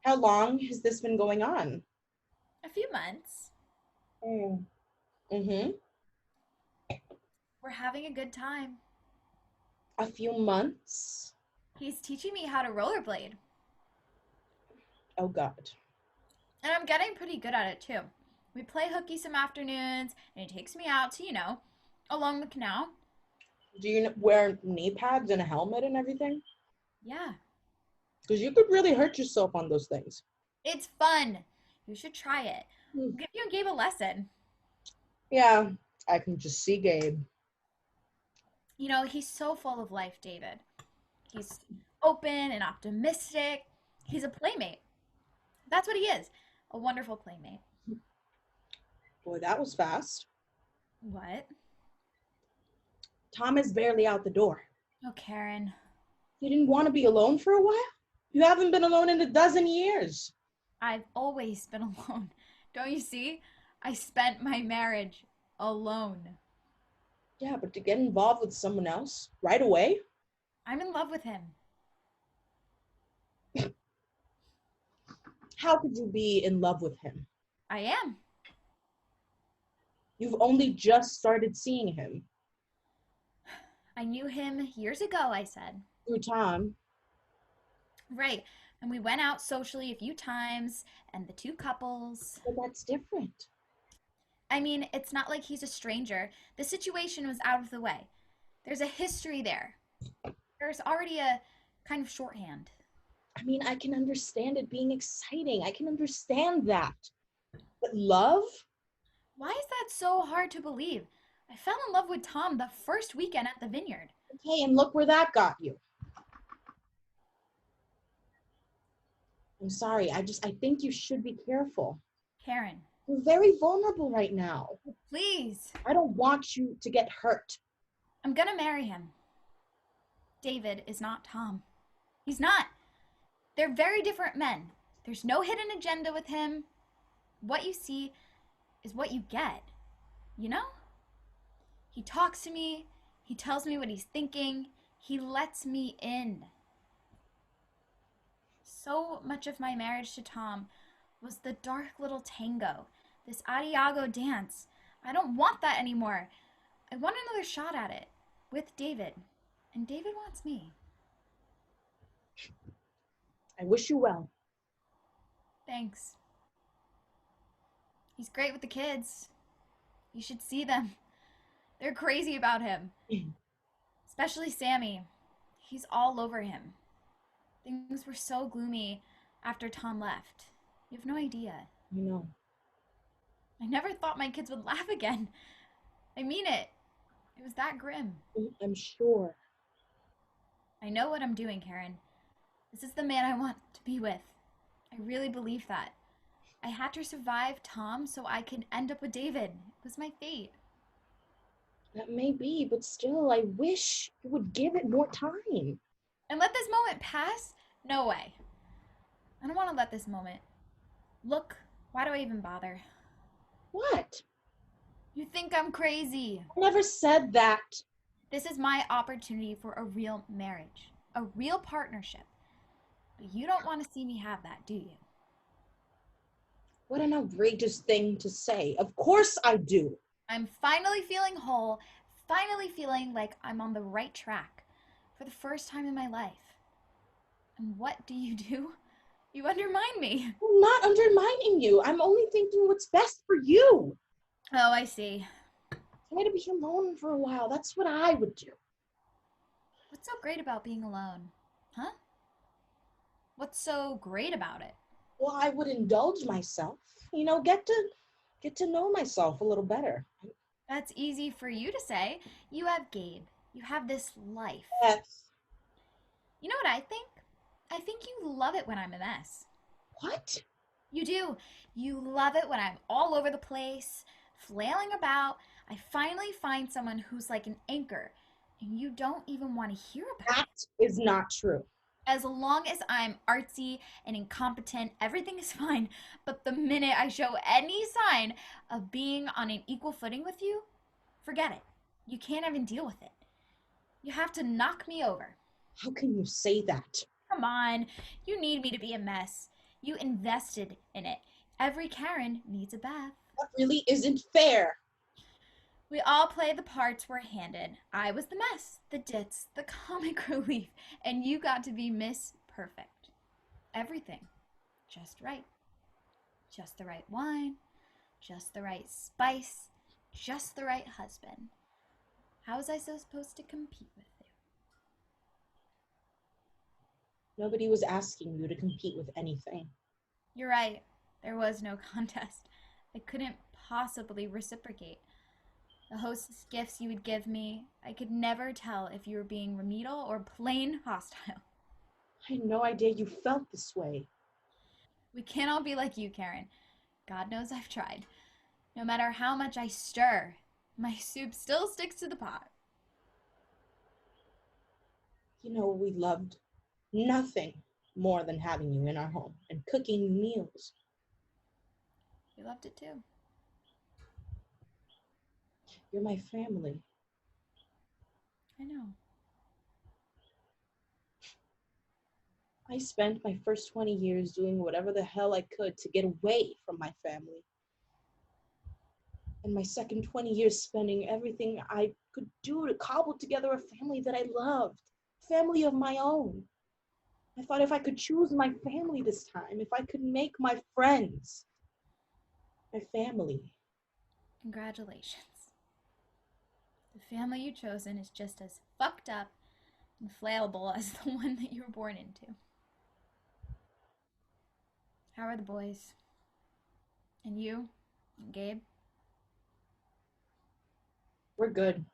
How long has this been going on? A few months. Mm. Mm-hmm. We're having a good time. A few months. He's teaching me how to rollerblade, Oh God. and I'm getting pretty good at it too. We play hooky some afternoons, and he takes me out to, along the canal. Do you wear knee pads and a helmet and everything? Yeah, Because you could really hurt yourself on those things. it's fun. You should try it. Mm. I'll give you and Gabe a lesson. Yeah, I can just see Gabe. He's so full of life, David. He's open and optimistic. He's a playmate. That's what he is, a wonderful playmate. Boy, that was fast. What? Tom is barely out the door. Oh, Karen. You didn't want to be alone for a while? You haven't been alone in a dozen years. I've always been alone. Don't you see? I spent my marriage alone. Yeah, but to get involved with someone else right away? I'm in love with him. How could you be in love with him? I am. You've only just started seeing him I knew him years ago, I said. through Tom. Right. And we went out socially a few times, and the two couples. But that's different. I mean, it's not like he's a stranger. The situation was out of the way. There's a history there. There's already a kind of shorthand. I mean, I can understand it being exciting. I can understand that. But love? Why is that so hard to believe? I fell in love with Tom the first weekend at the vineyard. Okay, and look where that got you. I'm sorry. I think you should be careful. Karen, You're very vulnerable right now. please. I don't want you to get hurt. I'm gonna marry him. David is not Tom. He's not. They're very different men. There's no hidden agenda with him. What you see is what you get. You know? He talks to me, he tells me what he's thinking, he lets me in. So much of my marriage to Tom was the dark little tango, this Adiago dance. I don't want that anymore. I want another shot at it with David. And David wants me. I wish you well. Thanks. He's great with the kids. You should see them. They're crazy about him, especially Sammy. He's all over him. Things were so gloomy after Tom left. You have no idea. You know. I never thought my kids would laugh again. I mean it. It was that grim. I'm sure. I know what I'm doing, Karen. This is the man I want to be with. I really believe that. I had to survive Tom so I could end up with David. It was my fate. That may be, but still, I wish you would give it more time. And let this moment pass? No way. I don't want to let this moment. Look, why do I even bother? What? You think I'm crazy. I never said that. This is my opportunity for a real marriage, a real partnership. But you don't want to see me have that, do you? What an outrageous thing to say. Of course I do. I'm finally feeling whole, finally feeling like I'm on the right track for the first time in my life. And what do? You undermine me. I'm not undermining you. I'm only thinking what's best for you. Oh, I see. Try to be alone for a while. That's what I would do. What's so great about being alone? Huh? What's so great about it? Well, I would indulge myself. Get to know myself a little better. That's easy for you to say. You have Gabe. You have this life. Yes. You know what I think? I think you love it when I'm a mess. What? You do. You love it when I'm all over the place, flailing about. I finally find someone who's like an anchor, and you don't even want to hear about it. That is not true. As long as I'm artsy and incompetent, everything is fine. But the minute I show any sign of being on an equal footing with you, forget it. You can't even deal with it. You have to knock me over. How can you say that? Come on, you need me to be a mess. You invested in it. Every Karen needs a bath. That really isn't fair. We all play the parts we're handed. I was the mess, the ditz, the comic relief, and you got to be Miss Perfect. Everything just right. Just the right wine, just the right spice, just the right husband. How was I supposed to compete with you? Nobody was asking you to compete with anything. You're right. There was no contest. I couldn't possibly reciprocate. The hostess gifts you would give me, I could never tell if you were being remedial or plain hostile. I had no idea you felt this way. We can't all be like you, Karen. God knows I've tried. No matter how much I stir, my soup still sticks to the pot. You know, we loved nothing more than having you in our home and cooking meals. We loved it too. You're my family. I know. I spent my first 20 years doing whatever the hell I could to get away from my family. And my second 20 years spending everything I could do to cobble together a family that I loved, a family of my own. I thought if I could choose my family this time, if I could make my friends my family. Congratulations. The family you've chosen is just as fucked up and flammable as the one that you were born into. How are the boys? And you? And Gabe? We're good.